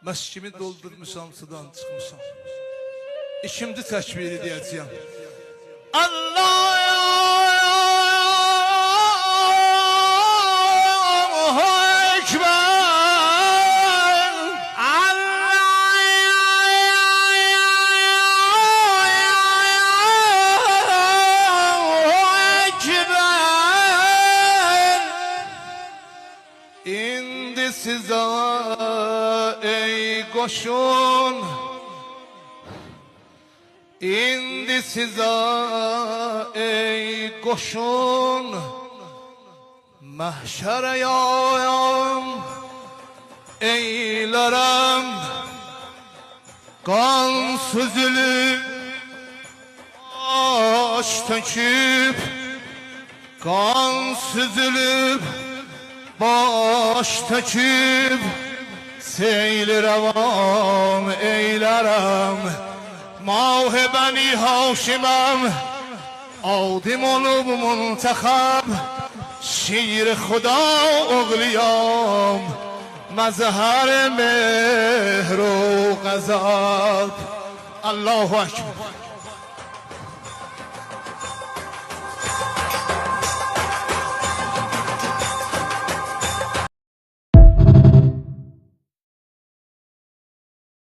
Məskimi doldurmuşam, sudan çıxmışam. İkinci təkbiri deyəcəyəm. Allahu Ekber. Allahu Ekber. İndi sizə ey qoşun, İndi sizə ey qoşun, məhşərə yayam eylərəm, qan süzülüb, baş töküb, qan süzülüb, baş töküb, seyli rəvan eylərəm. ماه بنی هاشمم، آدم olub منتخب، شیر خدا اغلیام، مظهر مهر و غضب. الله اکبر.